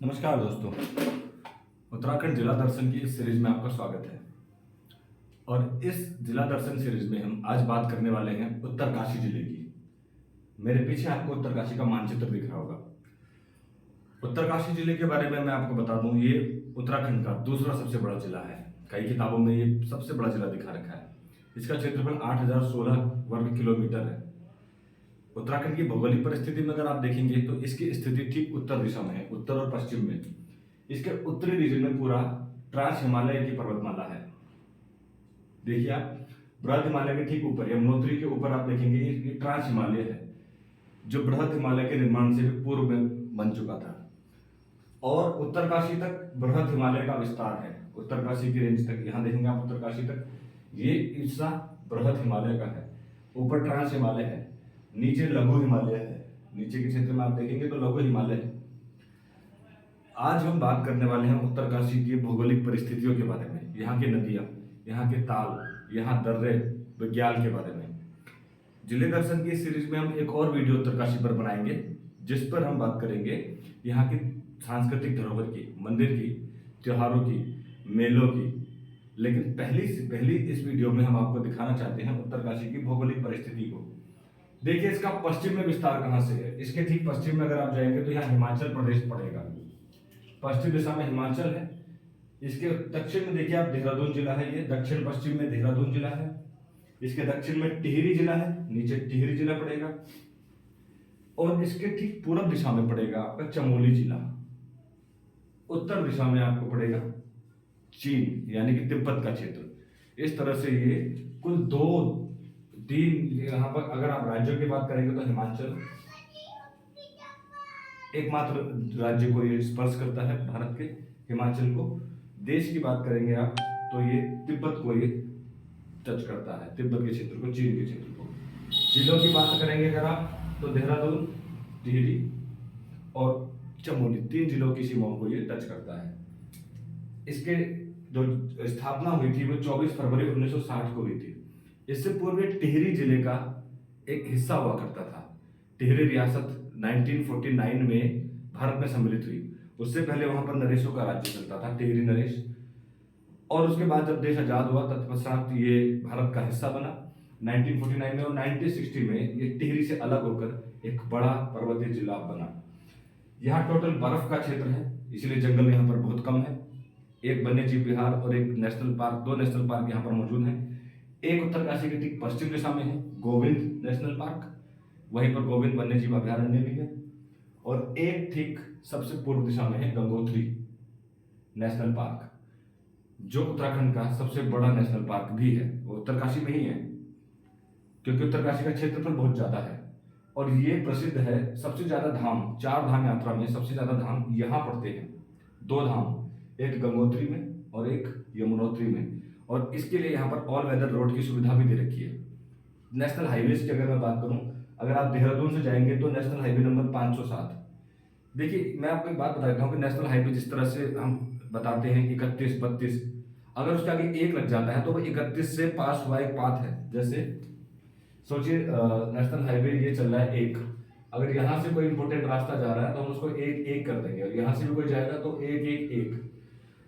नमस्कार दोस्तों। उत्तराखंड जिला दर्शन की इस सीरीज में आपका स्वागत है। और इस जिला दर्शन सीरीज में हम आज बात करने वाले हैं उत्तरकाशी जिले की। मेरे पीछे आपको उत्तरकाशी का मानचित्र दिख रहा होगा। उत्तरकाशी जिले के बारे में मैं आपको बता दूं, ये उत्तराखंड का दूसरा सबसे बड़ा जिला है। कई किताबों में ये सबसे बड़ा जिला दिखा रखा है। इसका क्षेत्रफल 8016 वर्ग किलोमीटर है। उत्तराखंड की भौगोलिक परिस्थिति में अगर आप देखेंगे तो इसकी स्थिति ठीक उत्तर दिशा में है, उत्तर और पश्चिम में। इसके उत्तरी रीजन में पूरा ट्रांस हिमालय की पर्वतमाला है। देखिए आप, बृहद हिमालय के ठीक ऊपर, यमुनोत्री के ऊपर आप देखेंगे ये ट्रांस हिमालय है, जो बृहद हिमालय के निर्माण से भी पूर्व में बन चुका था। और उत्तरकाशी तक बृहद हिमालय का विस्तार है। उत्तरकाशी की रेंज तक, यहाँ देखेंगे आप उत्तरकाशी तक, ये हिस्सा बृहद हिमालय का है। ऊपर ट्रांस हिमालय है, नीचे लघु हिमालय है। नीचे के क्षेत्र में आप देखेंगे तो लघु हिमालय है। आज हम बात करने वाले हैं उत्तरकाशी की भौगोलिक परिस्थितियों के बारे में, यहाँ की नदियाँ, यहाँ के ताल, यहाँ दर्रे, विज्ञान के बारे में। जिले दर्शन की सीरीज में हम एक और वीडियो उत्तरकाशी पर बनाएंगे, जिस पर हम बात करेंगे यहाँ की सांस्कृतिक धरोहर की, मंदिर की, त्योहारों की, मेलों की। लेकिन पहली से पहली इस वीडियो में हम आपको दिखाना चाहते हैं उत्तरकाशी की भौगोलिक परिस्थिति को। देखिए इसका पश्चिम में विस्तार कहाँ से है। इसके ठीक पश्चिम में अगर आप जाएंगे तो यहाँ हिमाचल प्रदेश पड़ेगा। पश्चिम दिशा में हिमाचल है। इसके दक्षिण में देखिए आप, देहरादून जिला है। ये दक्षिण पश्चिम में देहरादून जिला है। इसके दक्षिण में टिहरी जिला है, नीचे टिहरी जिला पड़ेगा। और इसके ठीक पूर्व दिशा में पड़ेगा आपका चमोली जिला। उत्तर दिशा में आपको पड़ेगा चीन यानी कि तिब्बत का क्षेत्र। इस तरह से ये कुल दो तीन, यहाँ पर अगर आप राज्यों की बात करेंगे तो हिमाचल एकमात्र राज्य को ये स्पर्श करता है, भारत के, हिमाचल को। देश की बात करेंगे आप तो ये तिब्बत को ये टच करता है, तिब्बत के क्षेत्र को, चीन के क्षेत्र को। जिलों की बात करेंगे अगर आप तो देहरादून, टिहरी और चमोली, 3 जिलों की सीमाओं को ये टच करता है। इसके जो स्थापना हुई थी वो 24 फरवरी 1960 को हुई थी। इससे पूर्व टिहरी जिले का एक हिस्सा हुआ करता था। टिहरी रियासत 1949 में भारत में सम्मिलित हुई। उससे पहले वहां पर नरेशों का राज्य चलता था, टिहरी नरेश। और उसके बाद जब देश आजाद हुआ तत्पश्चात ये भारत का हिस्सा बना 1949 में। और 1960 में ये टिहरी से अलग होकर एक बड़ा पर्वतीय जिला बना। यहाँ टोटल बर्फ का क्षेत्र है, इसलिए जंगल यहाँ पर बहुत कम है। एक वन्यजीव विहार और एक नेशनल पार्क, 2 नेशनल पार्क यहाँ पर मौजूद हैं। एक उत्तरकाशी के ठीक पश्चिम दिशा में है गोविंद नेशनल पार्क, वहीं पर गोविंद वन्यजीव अभयारण्य भी है। और एक ठीक सबसे पूर्व दिशा में है गंगोत्री नेशनल पार्क, जो उत्तराखंड का सबसे बड़ा नेशनल पार्क भी है। वो उत्तरकाशी में ही है, क्योंकि उत्तरकाशी का क्षेत्रफल बहुत ज्यादा है। और ये प्रसिद्ध है, सबसे ज्यादा धाम, 4 धाम यात्रा में सबसे ज्यादा धाम यहाँ पड़ते हैं। 2 धाम, एक गंगोत्री में और एक यमुनोत्री में। और इसके लिए यहाँ पर ऑल वेदर रोड की सुविधा भी दे रखी है। नेशनल हाईवेज की अगर मैं बात करूं, अगर आप देहरादून से जाएंगे तो नेशनल हाईवे नंबर 507। देखिए मैं आपको एक बात बता देता हूँ कि नेशनल हाईवे जिस तरह से हम बताते हैं 31, 32, अगर उसके आगे 1 लग जाता है तो वो 31 से पास हुआ एक पाथ है। जैसे सोचिए नेशनल हाईवे ये चल रहा है 1, अगर यहाँ से कोई इंपोर्टेंट रास्ता जा रहा है तो हम उसको 1-1 कर देंगे, और यहाँ से भी कोई जाएगा तो 1-1-1।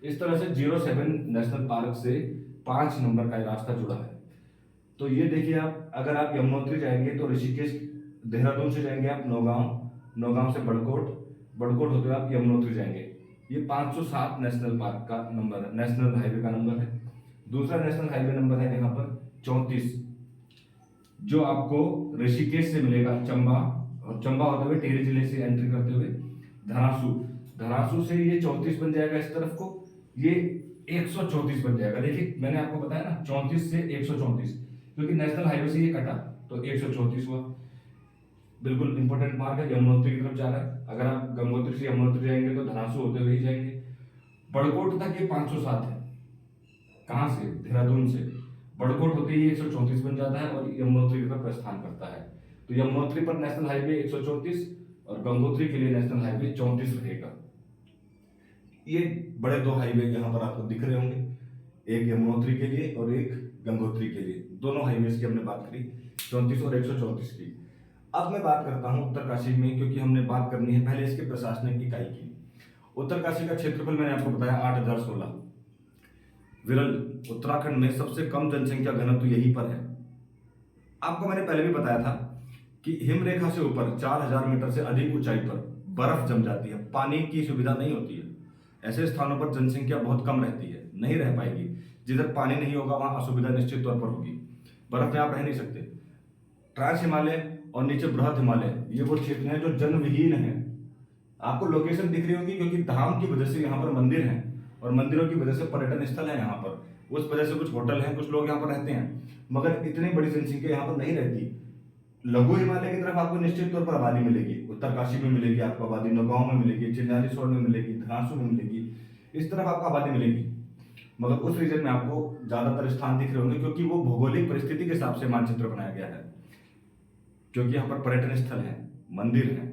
इस तरह से 07 नेशनल पार्क से 5 नंबर का रास्ता जुड़ा है। तो ये देखिए आप, अगर आप यमुनोत्री जाएंगे तो ऋषिकेश, देहरादून से जाएंगे आप नौगांव, नौगांव से बड़कोट, बड़कोट होते हुए आप यमुनोत्री जाएंगे। ये 507 नेशनल पार्क का नंबर है, नेशनल हाईवे का नंबर है। दूसरा नेशनल हाईवे नंबर है यहाँ पर 34, जो आपको ऋषिकेश से मिलेगा, चंबा, और चंबा होते हुए टिहरी जिले से एंट्री करते हुए धरासू, धरासू से ये 34 बन जाएगा इस तरफ को, ये 134 बन जाएगा। देखिए मैंने आपको बताया ना 34 से 134, क्योंकि नेशनल हाईवे से ये कटा तो 134 हुआ। बिल्कुल इंपॉर्टेंट मार्ग है, यमुनोत्री की तरफ जा रहा है। अगर आप गंगोत्री से यमुनोत्री जाएंगे तो धरासू होते हुए ही जाएंगे। बड़कोट तक ये 507 है। कहाँ से? देहरादून से। बड़कोट होते ही 134 बन जाता है और यमुनोत्री की तरफ प्रस्थान करता है। तो यमुनोत्री पर नेशनल हाईवे 134 और गंगोत्री के लिए नेशनल हाईवे 34 रहेगा। ये बड़े 2 हाईवे यहाँ पर आपको दिख रहे होंगे, एक यमुनोत्री के लिए और एक गंगोत्री के लिए। दोनों हाईवेज की हमने बात करी, 34 और 134 की। अब मैं बात करता हूँ उत्तरकाशी में, क्योंकि हमने बात करनी है पहले इसके प्रशासनिक इकाई की। उत्तरकाशी का क्षेत्रफल मैंने आपको बताया 8016। विरल, उत्तराखंड में सबसे कम जनसंख्या घनत्व यहीं पर है। आपको मैंने पहले भी बताया था कि हिमरेखा से ऊपर 4000 मीटर से अधिक ऊंचाई पर बर्फ जम जाती है, पानी की सुविधा नहीं होती है। ऐसे स्थानों पर जनसंख्या बहुत कम रहती है, नहीं रह पाएगी। जिधर पानी नहीं होगा वहां असुविधा निश्चित तौर पर होगी, बर्फ में आप रह नहीं सकते। ट्रांस हिमालय और नीचे बृहद हिमालय, ये वो क्षेत्र हैं जो जनविहीन है। आपको लोकेशन दिख रही होगी क्योंकि धाम की वजह से यहाँ पर मंदिर हैं और मंदिरों की वजह से पर्यटन स्थल है यहाँ पर। उस वजह से कुछ होटल हैं, कुछ लोग यहाँ पर रहते हैं, मगर इतनी बड़ी जनसंख्या यहाँ पर नहीं रहती। लघु हिमालय की तरफ आपको निश्चित तौर पर आबादी मिलेगी, उत्तरकाशी में मिलेगी आपको आबादी, नौगांव में मिलेगी, चिन्यालीसोर में मिलेगी, धरासू में मिलेगी, इस तरफ आपको आबादी मिलेगी। मगर उस रीजन में आपको ज्यादातर स्थान दिख रहे होंगे क्योंकि वो भौगोलिक परिस्थिति के हिसाब से मानचित्र बनाया गया है। क्योंकि यहाँ पर पर्यटन स्थल है, मंदिर है,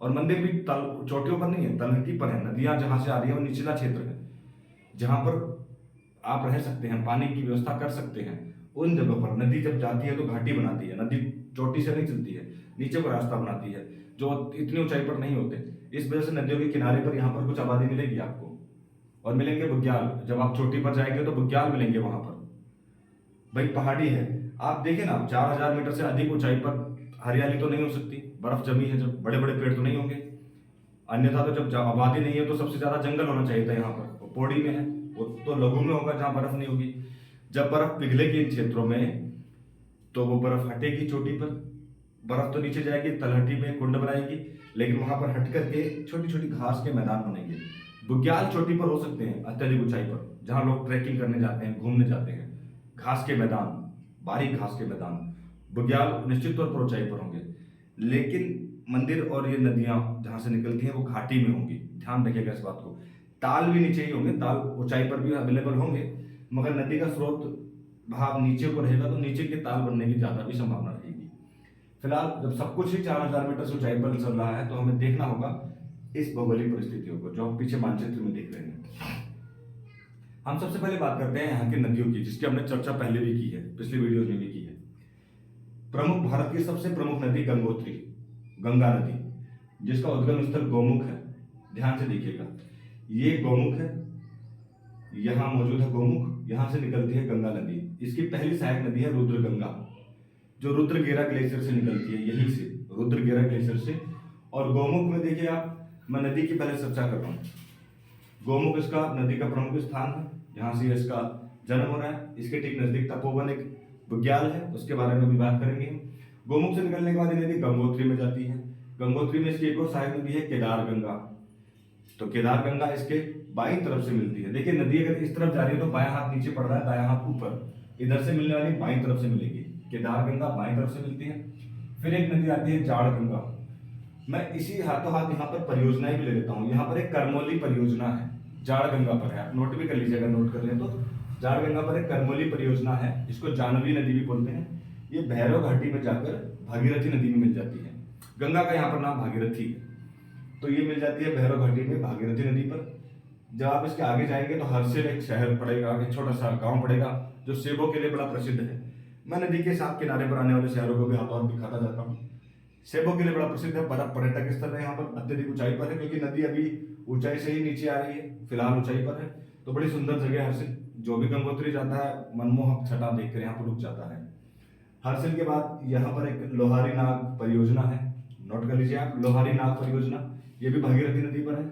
और मंदिर भी चोटियों पर नहीं है, तलहटी पर है। नदियां जहां से आ रही है वो निचला क्षेत्र है, जहां पर आप रह सकते हैं, पानी की व्यवस्था कर सकते हैं। उन जगहों पर नदी जब जाती है तो घाटी बनाती है, नदी चोटी से नहीं चलती है, नीचे को रास्ता बनाती है जो इतनी ऊंचाई पर नहीं होते। इस वजह से नदियों के किनारे पर यहाँ पर कुछ आबादी मिलेगी आपको, और मिलेंगे बुग्याल। जब आप चोटी पर जाएंगे तो बुग्याल मिलेंगे वहां पर। भाई पहाड़ी है, आप देखें ना, 4000 मीटर से अधिक ऊंचाई पर हरियाली तो नहीं हो सकती, बर्फ जमी है, जब बड़े बड़े पेड़ तो नहीं होंगे। अन्यथा तो जब आबादी नहीं है तो सबसे ज्यादा जंगल होना चाहिए था यहाँ पर। वो पौड़ी में है, वो तो लघु में होगा जहाँ बर्फ नहीं होगी। जब बर्फ पिघलेगी इन क्षेत्रों में तो वो बर्फ हटेगी चोटी पर, बर्फ तो नीचे जाएगी, तलहटी में कुंड बनाएगी, लेकिन वहां पर हट करके छोटी छोटी घास के मैदान बनेंगे। बुग्याल चोटी पर हो सकते हैं अत्यधिक ऊंचाई पर, जहां लोग ट्रैकिंग करने जाते हैं, घूमने जाते हैं। घास के मैदान, बारीक घास के मैदान, बुग्याल निश्चित तौर पर ऊंचाई पर होंगे। लेकिन मंदिर और ये नदियां जहां से निकलती हैं वो घाटी में होंगी, ध्यान रखिएगा इस बात को। ताल भी नीचे ही होंगे, ताल ऊंचाई पर भी अवेलेबल होंगे, मगर नदी का स्रोत भाव नीचे को रहेगा तो नीचे के ताल बनने की ज्यादा भी संभावना रहेगी। फिलहाल जब सब कुछ ही 4000 मीटर से ऊंचाई पर चल रहा है तो हमें देखना होगा इस भौगोलिक परिस्थितियों को जो हम पीछे मानचित्र में देख रहे हैं। हम सबसे पहले बात करते हैं यहाँ की नदियों की, जिसकी हमने चर्चा पहले भी की है, पिछली वीडियो में भी की है। प्रमुख, भारत की सबसे प्रमुख नदी गंगोत्री, गंगा नदी, जिसका उद्गम स्थल गौमुख है। ध्यान से देखिएगा, ये गौमुख है, यहाँ मौजूद है गौमुख, यहां से निकलती है गंगा नदी। इसकी पहली सहायक नदी है रुद्र गंगा, जो रुद्रगेरा ग्लेशियर से निकलती है, यहीं से, रुद्रगेरा ग्लेशियर से। और गौमुख में देखिए आप, मैं नदी की पहले चर्चा कर रहा हूँ। गौमुख इसका नदी का प्रमुख स्थान है, जहां से इसका जन्म हो रहा है। इसके ठीक नजदीक तपोवन एक बुग्याल है, उसके बारे में भी बात करेंगे। गौमुख से निकलने के बाद ये नदी गंगोत्री में जाती है। गंगोत्री में इसकी एक और सहायक नदी है केदार गंगा। तो केदार गंगा इसके बाईं तरफ से मिलती है। देखिए नदी अगर इस तरफ जा रही है तो बायां हाथ नीचे पड़ रहा है, दायां हाथ ऊपर, इधर से मिलने वाली बाईं तरफ से मिलेगी। केदार गंगा बाईं तरफ से मिलती है। फिर एक नदी आती है जाड़ गंगा। मैं इसी हाथों हाथ यहाँ पर परियोजनाएं भी ले लेता हूँ। यहाँ पर एक करमोली परियोजना है, जाड़ गंगा पर है, आप नोट भी कर लीजिएगा, नोट कर लें तो। जाड़ गंगा पर एक करमोली परियोजना है, इसको जानवी नदी भी बोलते हैं। ये भैरव घाटी में जाकर भागीरथी नदी में मिल जाती है। गंगा का यहाँ पर नाम भागीरथी है, तो ये मिल जाती है भैरव घाटी में भागीरथी नदी पर। जब आप इसके आगे जाएंगे तो हर्षिल एक शहर पड़ेगा, एक छोटा सा गांव पड़ेगा जो सेबों के लिए बड़ा प्रसिद्ध है। मैं नदी के साथ किनारे पर आने वाले शहरों को भी हाथों हाथ दिखाता जाता हूँ। सेबों के लिए बड़ा प्रसिद्ध है, बड़ा पर्यटक स्थल है, यहाँ पर अत्यधिक ऊंचाई पर है, क्योंकि नदी अभी ऊंचाई से ही नीचे आ रही है, फिलहाल ऊंचाई पर है, तो बड़ी सुंदर जगह है हर्षिल। जो भी गंगोत्री जाता है मनमोहक छटा देखकर यहाँ पर रुक जाता है। हर्षिल के बाद यहाँ पर एक लोहारी नाग परियोजना है, नोट कर लीजिए आप, लोहारी नाग परियोजना, ये भी भागीरथी नदी पर है।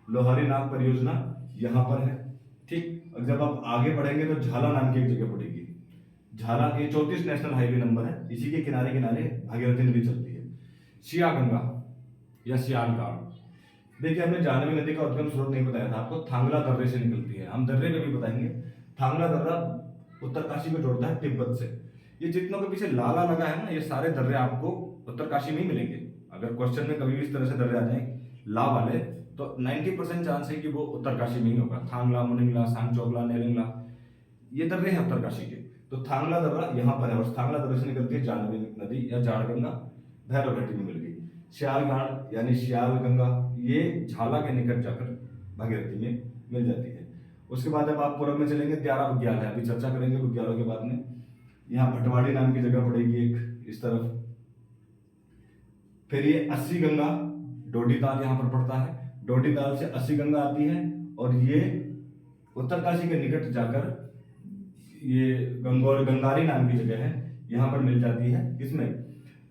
लोहारी नाग परियोजना यहाँ पर है, ठीक। और जब आप आगे बढ़ेंगे तो झाला नाम की एक जगह पड़ेगी। झाला, ये 34 नेशनल हाईवे नंबर है, इसी के किनारे किनारे भागीरथी नदी चलती है। शिया गंगा या सियालगाड़, देखिए हमने जानवी नदी का उद्गम स्रोत नहीं बताया था आपको, थांगला दर्रे से निकलती है, हम दर्रे में भी बताएंगे। थांगला दर्रा उत्तरकाशी को जोड़ता है तिब्बत से। ये जितनों के पीछे लाला लगा है ना, ये सारे दर्रे आपको उत्तरकाशी में ही मिलेंगे। अगर क्वेश्चन में कभी भी इस तरह से दर्रे आ जाए ला वाले, तो 90% चांस है कि वो उत्तरकाशी में ही होगा। थांगला, मुनिंगला, सांगचोगला, नेरिंगला, ये दर्रे हैं उत्तरकाशी के। तो थांगला दर्रा यहाँ पर है, और थांगला दर्रे से निकलती है जानवी नदी या जाड़ गंगा, भैरव घाटी में मिल गई। श्यालगाड़ यानी श्याल गंगा, ये झाला के निकट जाकर भागीरथी में मिल जाती है। उसके बाद जब आप पूर्व में चलेंगे, 11 बुग्याल है, अभी चर्चा करेंगे बुग्यालों के बाद में। यहाँ भटवाड़ी नाम की जगह पड़ेगी एक इस तरफ। फिर ये 80 गंगा, डोडीताल यहाँ पर पड़ता है। डोडी ताल से अस्सी गंगा आती है और ये उत्तरकाशी के निकट जाकर ये गंगारी नाम की जगह है, यहाँ पर मिल जाती है। किसमें?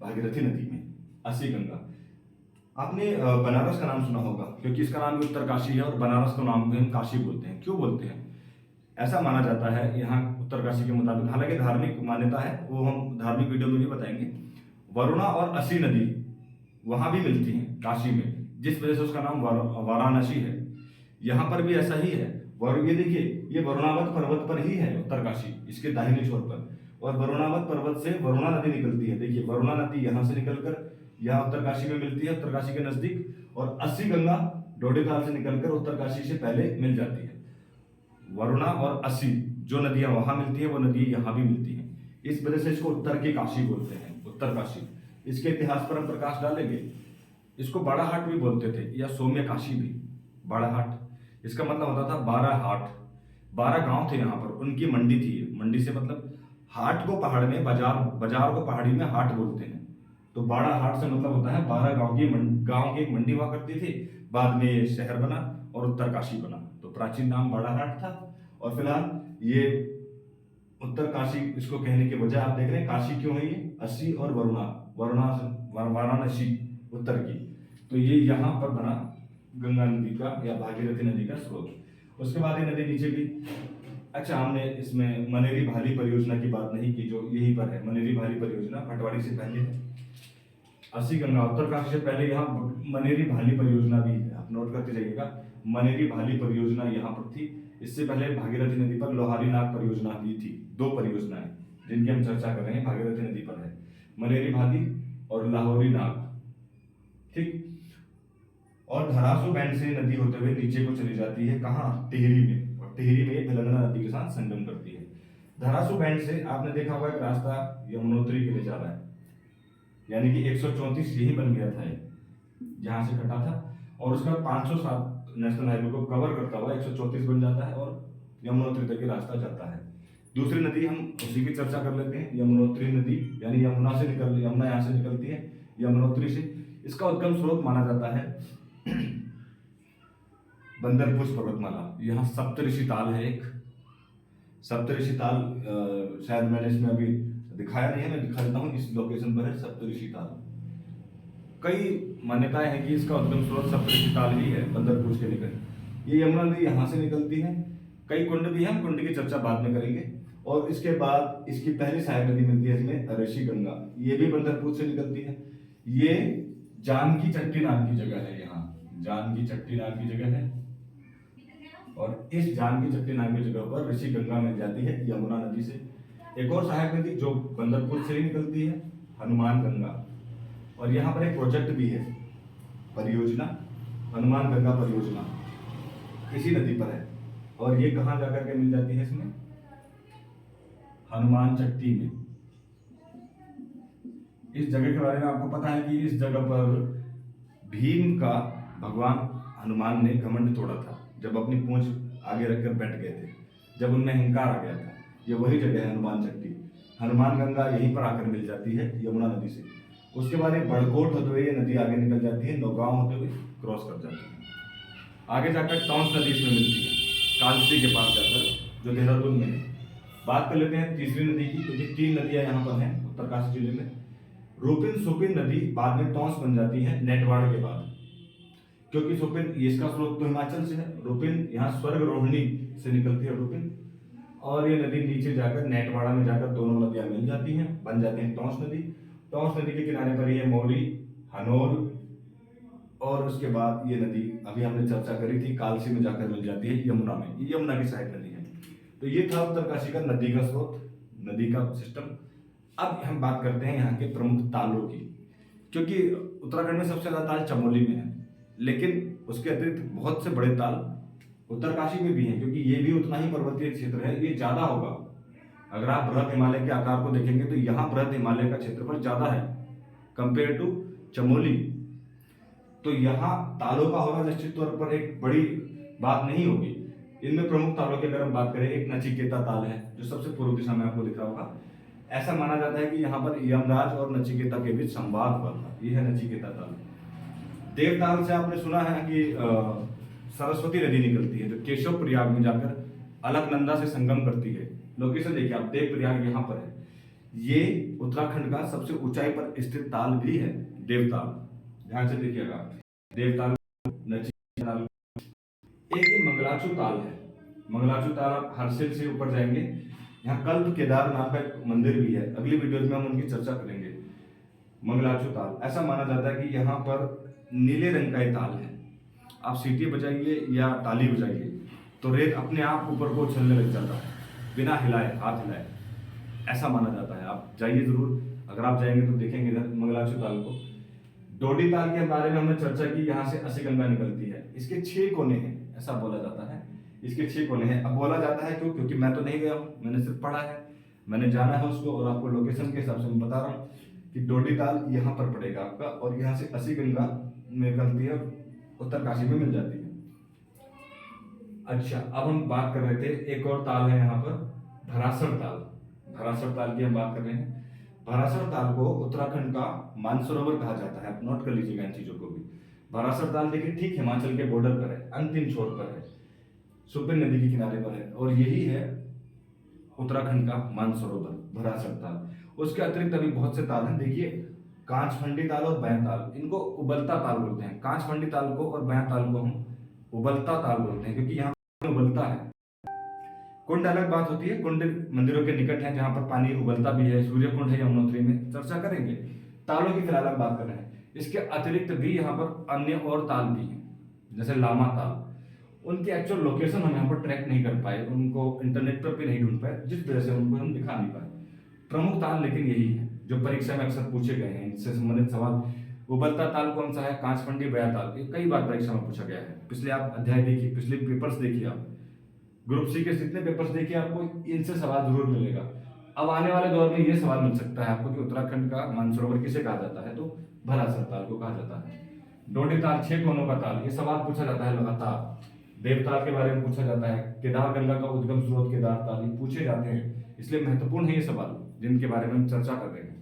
भागीरथी नदी में अस्सी गंगा। आपने बनारस का नाम सुना होगा, क्योंकि इसका नाम भी उत्तरकाशी है और बनारस को नाम में हम काशी बोलते हैं। क्यों बोलते हैं? ऐसा माना जाता है यहाँ उत्तरकाशी के मुताबिक, हालांकि धार्मिक मान्यता है, वो हम धार्मिक वीडियो में भी बताएंगे। वरुणा और अस्सी नदी वहां भी मिलती है काशी में, जिस वजह से उसका नाम वाराणसी है। यहाँ पर भी ऐसा ही है। ये देखिए, ये वरुणावत पर्वत पर ही है उत्तरकाशी, इसके दाहिने छोर पर। और वरुणावत पर्वत से वरुणा नदी निकलती है। देखिए, वरुणा नदी यहाँ से निकलकर यहाँ उत्तरकाशी में मिलती है, उत्तरकाशी के नजदीक। और अस्सी गंगा डोडेताल से निकलकर उत्तरकाशी से पहले मिल जाती है। वरुणा और अस्सी जो नदियां वहां मिलती है, वो नदी यहाँ भी मिलती है। इस वजह से इसको उत्तर की काशी बोलते हैं, उत्तरकाशी। इसके इतिहास पर हम प्रकाश डालेंगे। इसको बड़ा हाट भी बोलते थे, या सौम्य काशी भी। बड़ा हाट इसका मतलब होता था 12 हाट। 12 गांव थे यहाँ पर, उनकी मंडी थी। मंडी से मतलब हाट को पहाड़ में, बाजार को पहाड़ी में हाट बोलते हैं। तो बड़ा हाट से मतलब होता है 12 गांव की एक मंडी हुआ करती थी। बाद में ये शहर बना और उत्तरकाशी बना। तो प्राचीन नाम बड़ा हाट था। और फिलहाल ये उत्तरकाशी इसको कहने की वजह आप देख रहे हैं, काशी क्यों है ये? अस्सी और वाराणसी उत्तर की। तो ये यहाँ पर बना गंगा नदी का या भागीरथी नदी का स्रोत। उसके बाद ये नदी नीचे गई। अच्छा, हमने इसमें मनेरी भाली परियोजना की बात नहीं की, जो यहीं पर है। मनेरी भाली परियोजना भटवाड़ी से पहले है। अस्सी गंगा उत्तरकाशी से पहले यहाँ मनेरी भाली परियोजना भी है, आप नोट करते जाइएगा। मनेरी भाली परियोजना यहाँ पर थी। इससे पहले भागीरथी नदी पर लोहारी नाग परियोजना भी थी। 2 परियोजनाएं जिनकी हम चर्चा कर रहे हैं भागीरथी नदी पर है, मनेरी भाली और लाहौरी नाग। ठीक। और धरासू बैंड से नदी होते हुए नीचे को चली जाती है, कहाँ? टिहरी में। और टिहरी में भिलंगना नदी के साथ संगम करती है। धरासू बैंड से आपने देखा होगा एक रास्ता यमुनोत्री के लिए जा रहा है, यानी कि 134 यही बन गया था, जहां से कटा था। और उसके बाद 507 नेशनल हाईवे को कवर करता हुआ 134 बन जाता है और यमुनोत्री तक रास्ता जाता है। दूसरी नदी हम उसी की चर्चा कर लेते हैं, यमुनोत्री नदी, यानी यमुना यहाँ से निकलती है, यमुनोत्री से। इसका उद्गम स्रोत माना जाता है बंदरपुर पर्वतमाला। यहाँ सप्तऋषि ताल है एक। सप्तऋषि ताल शायद मैंने इसमें अभी दिखाया नहीं है, मैं दिखा देता हूँ। इस लोकेशन पर है सप्तऋषि ताल। कई मान्यताएं हैं कि इसका उद्गम स्रोत सप्तऋषि ताल ही है, बंदरपुर के निकट। ये यमुना नदी यहाँ से निकलती है। कई कुंड भी हैं, कुंड की चर्चा बाद में करेंगे। और इसके बाद इसकी पहली सहायक नदी मिलती है इसमें, ऋषि गंगा। ये भी बंदरपुर से निकलती है। ये जानकी चट्टी नाम की जगह है, यहाँ जानकी चट्टी नाम की जगह है। और इस जानकी चट्टी नाम की जगह पर ऋषि गंगा मिल जाती है यमुना नदी से। एक और सहायक नदी जो बंदरपुर से ही निकलती है, हनुमान गंगा। और यहाँ पर एक प्रोजेक्ट भी है, परियोजना, हनुमान गंगा परियोजना, इसी नदी पर है। और ये कहाँ जाकर के मिल जाती है? इसमें हनुमान चट्टी में। इस जगह के बारे में आपको पता है कि इस जगह पर भीम का भगवान हनुमान ने घमंड तोड़ा था, जब अपनी पूंछ आगे रखकर बैठ गए थे, जब उनमें अहंकार आ गया था। ये वही जगह है हनुमान चट्टी। हनुमान गंगा यहीं पर आकर मिल जाती है यमुना नदी से। उसके बाद एक बड़कोट होते हुए ये नदी आगे निकल जाती है, नौगांव होते हुए क्रॉस कर जाती है। आगे जाकर टॉन्स नदी इसमें मिलती है, कालसी के पास जाकर, जो देहरादून में है। बात कर लेते हैं तीसरी नदी की, क्योंकि 3 नदियां यहाँ पर हैं उत्तरकाशी जिले में। रूपिन सुपिन नदी बाद में टॉन्स बन जाती है नेटवाड़ के बाद, क्योंकि सुपिन इसका स्रोत तो हिमाचल से है। रूपिन यहाँ स्वर्ग रोहिणी से निकलती है रूपिन, और ये नदी नीचे जाकर नेटवाड़ा में जाकर दोनों नदियां मिल जाती हैं, बन जाती हैं टॉन्स नदी। टॉन्स नदी के किनारे पर ये मौली, हनोल, और उसके बाद ये नदी अभी हमने चर्चा करी थी, कालसी में जाकर मिल जाती है यमुना में। ये यमुना की सहायक नदी है। तो ये था उत्तरकाशी का नदी का स्रोत, नदी का सिस्टम। अब हम बात करते हैं यहाँ के प्रमुख तालों की, क्योंकि उत्तराखंड में सबसे ज्यादा ताल चमोली में है, लेकिन उसके अतिरिक्त बहुत से बड़े ताल उत्तरकाशी में भी हैं, क्योंकि ये भी उतना ही पर्वतीय क्षेत्र है, ये ज्यादा होगा। अगर आप बृहद हिमालय के आकार को देखेंगे तो यहाँ बृहद हिमालय का क्षेत्रफल ज्यादा है कंपेयर टू चमोली। तो यहाँ तालों का होना निश्चित तौर पर एक बड़ी बात नहीं होगी। इनमें प्रमुख तालों की अगर हम बात करें, एक नचिकेता ताल है जो सबसे पूर्व दिशा में आपको दिख रहा होगा। ऐसा माना जाता है कि यहाँ पर यमराज और नचिकेता के बीच संवाद हुआ था। यह है नचिकेता ताल। देवताल से आपने सुना है कि सरस्वती नदी निकलती है जो केशव प्रयाग में जाकर अलकनंदा से संगम करती है। लोकेशन देखिए आप, देव प्रयाग यहाँ पर है। ये उत्तराखंड का सबसे ऊंचाई पर स्थित ताल भी है, देवताल। ध्यान से देखिएगा, देवताल, नची ताल। एक ये मंगलाचू ताल है। मंगलाचू ताल आप हर्षिल से ऊपर जाएंगे, यहाँ कल्प केदार नाम का एक मंदिर भी है। अगली वीडियो में हम उनकी चर्चा करेंगे। मंगलाचू ताल, ऐसा माना जाता है कि यहाँ पर नीले रंग का ये ताल है। आप सीटी बजाइए या ताली बजाइए तो रेत अपने आप ऊपर को उछलने लग जाता है, बिना हिलाए, हाथ हिलाए, ऐसा माना जाता है। आप जाइए जरूर, अगर आप जाएंगे तो देखेंगे इधर मंगलाचू ताल को। डोडी ताल के बारे में हमने चर्चा की, यहाँ से असी गंगा निकलती है। इसके 6 कोने हैं, ऐसा बोला जाता है। इसके 6 कोने हैं। अब बोला जाता है क्यों? क्योंकि मैं तो नहीं गया हूँ, मैंने सिर्फ पढ़ा है, मैंने जाना है उसको, और आपको लोकेशन के हिसाब से मैं बता रहा हूँ कि डोडी ताल यहाँ पर पड़ेगा आपका, और यहाँ से असी गंगा निकलती है, उत्तरकाशी में मिल जाती है। अच्छा, अब हम बात कर रहे थे, एक और ताल है यहाँ पर, भरासर ताल। भरासर ताल की हम बात कर रहे हैं। भरासर ताल को उत्तराखंड का मानसरोवर कहा जाता है। आप नोट कर लीजिएगा इन चीजों को भी। भरासर ताल देखिए ठीक हिमाचल के बॉर्डर पर है, अंतिम छोर पर है, सुपन नदी के किनारे पर है, और यही है उत्तराखंड का मानसरोवर, भरासर ताल। उसके अतिरिक्त अभी बहुत से ताल हैं। देखिए, कांचफंडी ताल और बैं ताल, इनको उबलता ताल बोलते हैं। कांचफंडी ताल को और बैं ताल को हम उबलता ताल बोलते हैं, क्योंकि यहाँ उबलता है। कुंड अलग बात होती है, कुंड मंदिरों के निकट है जहां पर पानी उबलता भी है। सूर्य कुंड है यमुनोत्री में, चर्चा करेंगे। तालों की फिलहाल हम बात कर रहे हैं। इसके अतिरिक्त भी यहाँ पर अन्य और ताल भी हैं, जैसे लामा ताल। उनकी एक्चुअल लोकेशन हम यहाँ पर ट्रैक नहीं कर पाए, उनको इंटरनेट पर भी नहीं ढूंढ पाए, जिस वजह से उनको हम दिखा नहीं पाए। प्रमुख ताल लेकिन यही है जो परीक्षा में अक्सर पूछे गए हैं, इससे संबंधित सवाल। उबलता ताल कौन सा है? कांचफंडी बैं ताल। ये कई बार परीक्षा में पूछा गया है। पिछले आप अध्याय देखिए, पिछले पेपर्स देखिए, आप ग्रुप सी के जितने पेपर्स देखिए, आपको इनसे सवाल जरूर मिलेगा। अब आने वाले दौर में ये सवाल मिल सकता है आपको कि उत्तराखंड का मानसरोवर किसे कहा जाता है? तो भरासर ताल को कहा जाता है। डोडी ताल, 6 कोनों का ताल, ये सवाल पूछा जाता है लगातार। देवताल के बारे में पूछा जाता है। केदार गंगा का उद्गम स्रोत केदार ताल, ये पूछे जाते हैं, इसलिए महत्वपूर्ण है ये सवाल जिनके बारे में हम चर्चा कर रहे हैं।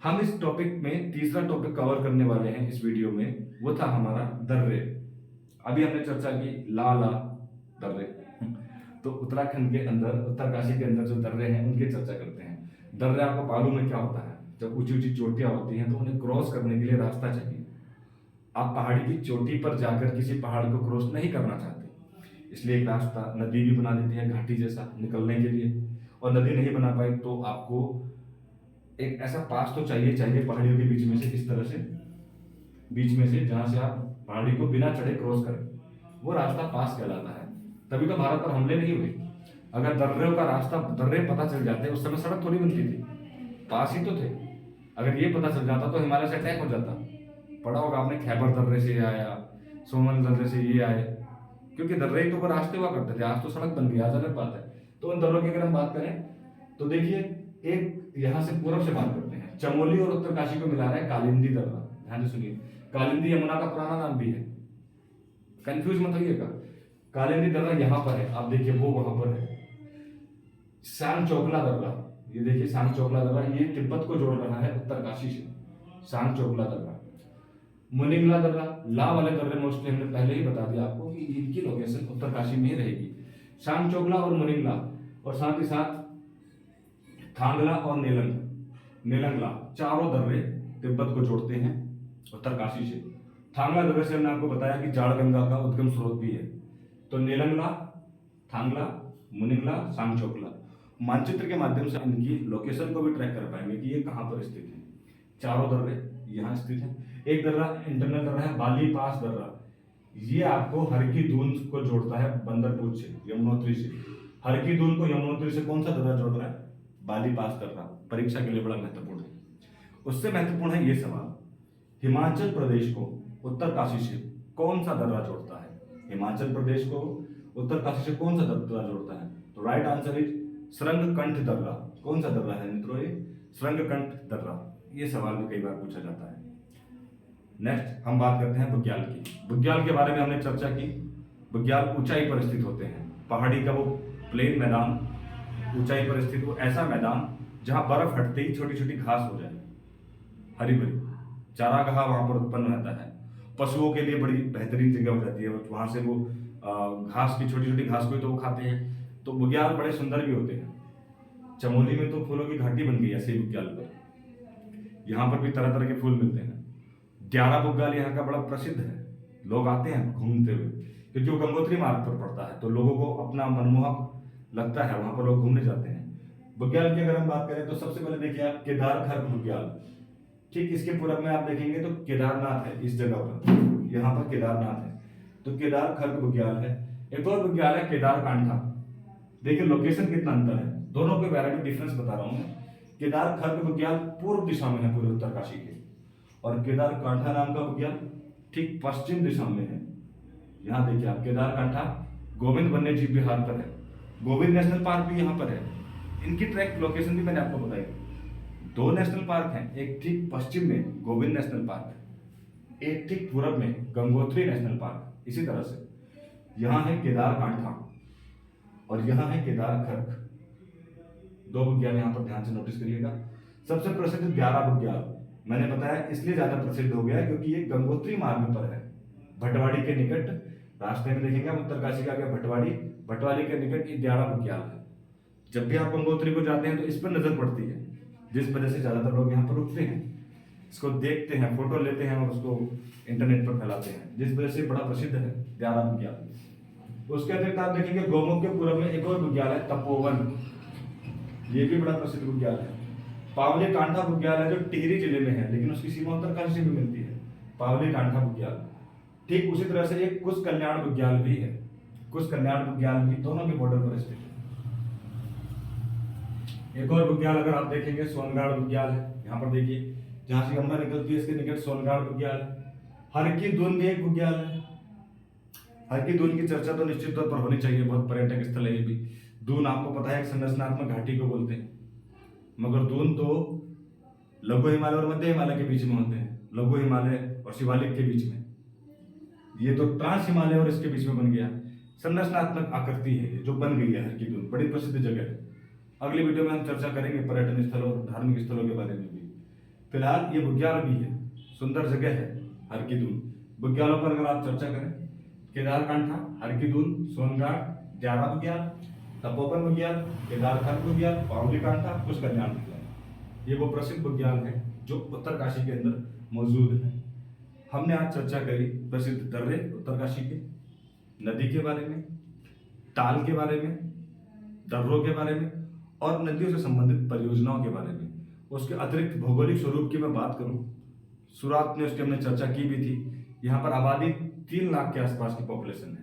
हम इस टॉपिक में तीसरा टॉपिक कवर करने वाले हैं इस वीडियो में, वो था हमारा दर्रे। अभी हमने चर्चा की ला दर्रे, तो उत्तराखंड के अंदर, उत्तरकाशी के अंदर जो दर्रे हैं उनकी चर्चा करते हैं। दर्रे आपको मालूम में क्या होता है? जब ऊंची ऊंची चोटियां होती हैं तो उन्हें क्रॉस करने के लिए रास्ता चाहिए। आप पहाड़ी की चोटी पर जाकर किसी पहाड़ को क्रॉस नहीं करना चाहते, इसलिए एक रास्ता नदी भी बना देती है घाटी जैसा निकलने के लिए। और नदी नहीं बना पाई तो आपको एक ऐसा पास तो चाहिए पहाड़ियों के बीच में से, इस तरह से बीच में से, जहां से आप पहाड़ी को बिना चढ़े क्रॉस करें, वो रास्ता पास कहलाता है। तभी तो भारत पर हमले नहीं हुए। अगर दर्रे का रास्ता, दर्रे पता चल जाते, उस समय सड़क थोड़ी बनती थी, पास ही तो थे। अगर ये पता चल जाता तो हिमालय से अटैक हो जाता। पढ़ा होगा आपने, खैबर दर्रे से आया, सोमन दर्रे से ये आए, क्योंकि दर्रे ही तो वो रास्ते हुआ करते थे। आज तो सड़क बन गई, आज अलग बात है। तो उन दर्रों की अगर हम बात करें तो देखिए, एक यहाँ से पूर्व से बात करते हैं, चमोली और उत्तरकाशी को मिला रहा है कालिंदी दर्रा। ध्यान से सुनिए, कालिंदी यमुना का पुराना नाम भी है, कंफ्यूज मत होइएगा। कालिंदी दर्रा यहाँ पर है, आप देखिए वो वहां पर है। सांग चोकला दर्रा, ये देखिए सांग चोकला दर्रा, ये तिब्बत को जोड़ रहा है उत्तरकाशी से, सांग चोकला दर्रा। मुनिंगला दर्रा, ला वाले दर्रे मोस्टली हमने पहले ही बता दिया आपको कि इनकी लोकेशन उत्तरकाशी में ही रहेगी। सांग चोकला और मुनिंगला, और साथ ही साथ थांगला और नेलंगला, चारों दर्रे तिब्बत को जोड़ते हैं उत्तरकाशी से। थांगला दर्रे से हमने आपको बताया कि जाड़ गंगा का उद्गम स्रोत भी है। तो नेलंगला, थांगला, मुनिंगला, सांगचोकला, मानचित्र के माध्यम से इनकी लोकेशन को भी ट्रैक कर पाएंगे कि ये कहाँ पर स्थित है। चारों दर्रे यहाँ स्थित है। एक दर्रा इंटरनल दर्रा है बाली पास दर्रा, ये आपको हर की दून को जोड़ता है बंदरपुर से, यमुनोत्री से। हर की दून को यमुनोत्री से कौन सा दर्रा जोड़ रहा है? बाली पास दर्रा। परीक्षा के लिए बड़ा महत्वपूर्ण है। उससे महत्वपूर्ण है ये सवाल, हिमाचल प्रदेश को उत्तरकाशी से कौन सा दर्रा जोड़ता है? हिमाचल प्रदेश को उत्तरकाशी से कौन सा दर्रा जोड़ता है? तो राइट आंसर इज श्रृंगकंठ दर्रा। कौन सा दर्रा है मित्रों? ये श्रृंगकंठ दर्रा। ये सवाल भी कई बार पूछा जाता है। नेक्स्ट हम बात करते हैं बुग्याल की। बुग्याल के बारे में हमने चर्चा की। बुग्याल ऊंचाई पर स्थित होते हैं, पहाड़ी का वो प्लेन मैदान, ऊंचाई पर स्थित वो ऐसा मैदान जहां बर्फ हटते ही छोटी छोटी घास हो जाए, हरी भरी चारागाह वहां पर उत्पन्न रहता है। पशुओं के लिए बड़ी बेहतरीन जगह हो जाती है। वहाँ से वो घास की छोटी छोटी घास को तो वो खाते हैं। तो बुग्याल बड़े सुंदर भी होते हैं। चमोली में तो फूलों की घाटी बन गई है ऐसे बुग्याल पर। यहाँ पर भी तरह तरह के फूल मिलते हैं। ग्यारह बुग्याल यहाँ का बड़ा प्रसिद्ध है, लोग आते हैं घूमते हुए, क्योंकि वो गंगोत्री मार्ग पर पड़ता है तो लोगों को अपना मनमोहक लगता है, वहां पर लोग घूमने जाते हैं। बुग्याल की अगर हम बात करें तो सबसे पहले देखिए आप केदार खर्क बुग्याल, ठीक इसके पूरब में आप देखेंगे तो केदारनाथ है, इस जगह पर यहाँ पर केदारनाथ है, तो केदार खर्क बुग्याल है। एक और बुग्याल है केदार कांठा। देखिए लोकेशन कितना अंतर है, दोनों के वैरायटी डिफरेंस बता रहा हूँ मैं। केदार खर्क बुग्याल पूर्व दिशा में है पूरे उत्तरकाशी के, और केदार कांठा नाम का बुग्याल ठीक पश्चिम दिशा में है। यहाँ देखिए आप केदार कांठा गोविंद वन्य जीव विहार पर है, गोविंद नेशनल पार्क भी यहाँ पर है। इनकी ट्रैक लोकेशन भी मैंने आपको बताई। दो नेशनल पार्क हैं, एक ठीक पश्चिम में गोविंद नेशनल पार्क, एक ठीक पूरब में गंगोत्री नेशनल पार्क। इसी तरह से यहाँ है केदार कांठा और यहाँ है केदार खर्क, दो बुग्याल यहाँ पर ध्यान से नोटिस करिएगा। सबसे प्रसिद्ध ग्यारह बुग्याल मैंने बताया इसलिए ज्यादा प्रसिद्ध हो गया क्योंकि ये गंगोत्री मार्ग पर है, भटवाड़ी के निकट। रास्ते में देखेंगे आप उत्तरकाशी का गया भटवाड़ी, भटवाड़ी के निकट ये ग्यारह बुग्याल है। जब भी आप गंगोत्री को जाते हैं तो इस पर नजर पड़ती है, जिस वजह से ज्यादातर लोग यहाँ पर रुकते हैं, इसको देखते हैं, फोटो लेते हैं और उसको इंटरनेट पर फैलाते हैं, जिस वजह से बड़ा प्रसिद्ध है ग्यारह बुग्याल। उसके अतिरिक्त आप देखेंगे गोमुख के पूरब में एक और बुग्याल है तपोवन, ये भी बड़ा प्रसिद्ध बुग्याल है। पावली कांठा बुग्याल है जो टिहरी जिले में है, लेकिन उसकी सीमा उत्तरकाशी से भी मिलती है, पावली कांठा बुग्याल। ठीक उसी तरह से एक कुश कल्याण बुग्याल भी है, कुश कल्याण बुग्याल भी दोनों के बॉर्डर पर स्थित है। एक और बुग्याल अगर आप देखेंगे सोनगाड़ बुग्याल है, यहाँ पर देखिए जहां से गंगा निकलती है इसके निकट सोनगाड़ बुग्याल है। हर की दून भी एक बुग्याल है। हर की दून की चर्चा तो निश्चित तौर पर होनी चाहिए, बहुत पर्यटक स्थल है ये भी। दून आपको पता है एक संरचनात्मक घाटी को बोलते हैं, मगर दून तो लघु हिमालय और मध्य हिमालय के बीच में होते हैं, लघु हिमालय और शिवालिक के बीच में। ये तो ट्रांस हिमालय और इसके बीच में बन गया। संरचनात्मक आकृति है जो बन गई है हर की दून, बड़ी प्रसिद्ध जगह है। अगली वीडियो में हम चर्चा करेंगे पर्यटन स्थलों और धार्मिक स्थलों के बारे में भी। फिलहाल ये बुग्याल भी है, सुंदर जगह है हर की दून। बुग्यालों पर अगर आप चर्चा करें, केदार कांठा, हर की दून, सोनगाड़, ग्यारह बुग्याल, तपोवन बुग्याल, केदार खर्क बुग्याल, पावली कांठा, कुश कल्याण बुग्याल, ये वो प्रसिद्ध बुग्याल है जो उत्तरकाशी के अंदर मौजूद है। हमने आज चर्चा करी प्रसिद्ध दर्रे उत्तरकाशी के, नदी के बारे में, ताल के बारे में, दर्रों के बारे में और नदियों से संबंधित परियोजनाओं के बारे में। उसके अतिरिक्त भौगोलिक स्वरूप की मैं बात करूं, शुरुआत में उसकी हमने चर्चा की भी थी। यहाँ पर आबादी 3 लाख के आसपास की पॉपुलेशन है।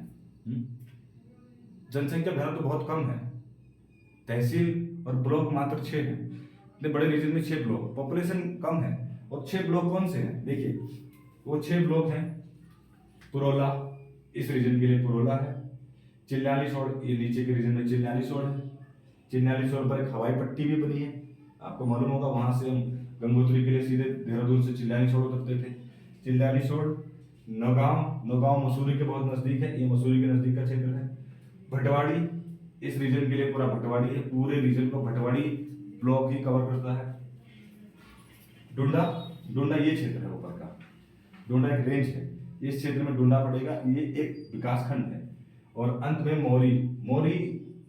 जनसंख्या घनत्व तो बहुत कम है, तहसील और ब्लॉक मात्र 6 हैं। इतने बड़े रीजन में 6 ब्लॉक, पॉपुलेशन कम है। और 6 ब्लॉक कौन से हैं? देखिए वो 6 ब्लॉक हैं। पुरोला, इस रीजन के लिए पुरोला है। चिल्लालीसोड़, ये नीचे के रीजन में चिल्लालीसोड़ है। चिल्लालीसोड़ पर एक हवाई पट्टी भी बनी है, आपको मालूम होगा। वहां से हम गंगोत्री के लिए सीधे देहरादून से चिल्लालीसोड़ उतरते थे। चिल्लालीसोड़, नौगांव मसूरी के बहुत नजदीक है, ये मसूरी के नजदीक का क्षेत्र है। भटवाड़ी, इस रीजन के लिए पूरा भटवाड़ी है, पूरे रीजन को भटवाड़ी ब्लॉक ही कवर करता है। डुंडा ये क्षेत्र है ऊपर का, डुंडा एक रेंज है, इस क्षेत्र में डुंडा पड़ेगा, ये एक विकासखंड है। और अंत में मोरी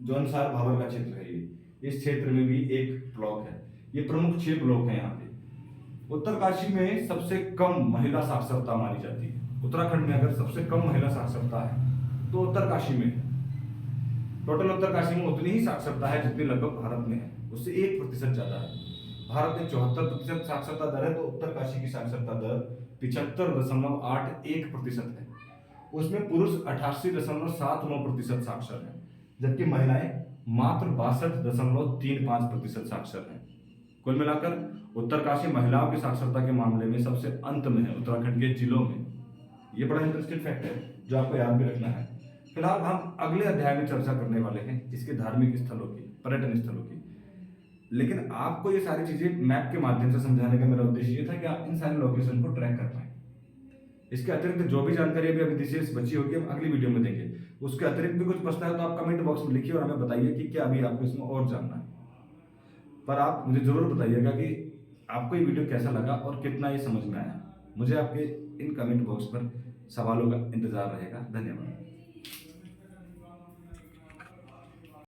जो अनुसार भावर का क्षेत्र है, ये इस क्षेत्र में भी एक ब्लॉक है। ये प्रमुख 6 ब्लॉक हैं यहाँ पे। उत्तरकाशी में सबसे कम महिला साक्षरता मानी जाती है। उत्तराखंड में अगर सबसे कम महिला साक्षरता है तो उत्तरकाशी में है। टोटल उत्तरकाशी में उतनी ही साक्षरता है जितनी लगभग भारत में है, उससे 1% ज्यादा है। भारत में 74% साक्षरता दर है, तो उत्तरकाशी की साक्षरता दर 75.81% है। उसमें पुरुष 88.79% साक्षर है, जबकि महिलाएं मात्र 62.35% साक्षर हैं। कुल मिलाकर उत्तरकाशी महिलाओं की साक्षरता के मामले में सबसे अंत में है उत्तराखंड के जिलों में। ये बड़ा इंटरेस्टिंग फैक्ट है जो आपको याद भी रखना है। फिलहाल हम अगले अध्याय में चर्चा करने वाले हैं इसके धार्मिक स्थलों की, पर्यटन स्थलों की। लेकिन आपको ये सारी चीजें मैप के माध्यम से समझाने का मेरा उद्देश्य ये था कि आप इन सारे लोकेशन को ट्रैक कर पाए। इसके अतिरिक्त जो भी जानकारी अभी विशेष बची होगी हम अगली वीडियो में देंगे। उसके अतिरिक्त भी कुछ बचता है तो आप कमेंट बॉक्स में लिखिए और हमें बताइए कि क्या अभी आपको इसमें और जानना है। पर आप मुझे जरूर बताइएगा कि आपको ये वीडियो कैसा लगा और कितना ये समझ में आया। मुझे आपके इन कमेंट बॉक्स पर सवालों का इंतजार रहेगा। धन्यवाद।